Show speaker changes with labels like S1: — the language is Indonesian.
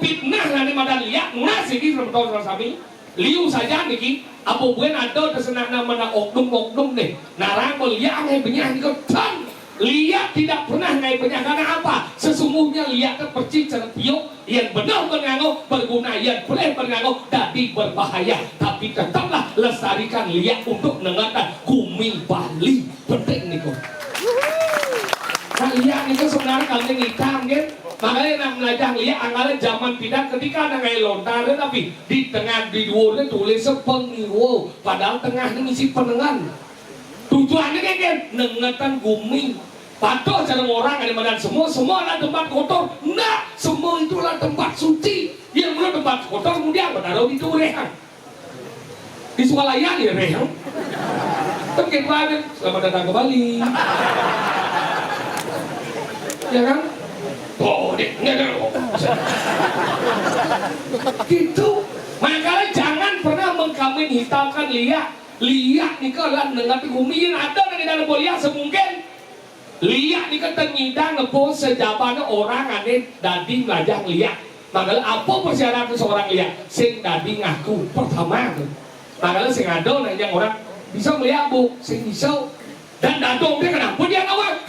S1: fitnah nani madan liak nasi di betul sami liu saja niki apa buen ada tersenang nama oknum nih narang meliak ngai benyah ni kan liak tidak pernah ngai benyah karena apa sesungguhnya liak terpercik certiuk yang benar bernganggo berguna yang boleh bernganggo jadi berbahaya tapi tetaplah lestarikan liak untuk nengatan Gumi Bali penting nih kok nah liak ini sebenarnya kalau ngitam kan makanya nak belajar lihat anggaran zaman tidak ketika ada ngai lontar tapi di tengah di dua tulis pengiwo padahal tengah ini misi penengan tujuannya kan nengatan Gumi patuh cara orang ada badan semua adalah tempat kotor enggak semua itulah tempat suci yang belum tempat kotor kemudian bertaruh di rehan di Sukalaya ya rehan terkait banget selamat datang ke Bali ya kan oh deh gitu makanya jangan pernah mengkamin hitamkan liak nih kalau dengan Gumi yang ada di dalam bolia semungkin liak nih kan ternyidang ngepos sejabana orang aneh dadi belajar liak makanya apa persyaratan seorang liak sing dadi ngaku pertama tuh makanya sing ada yang orang bisa melihat bu sing bisa dan dadong dia kenapa dia ngawal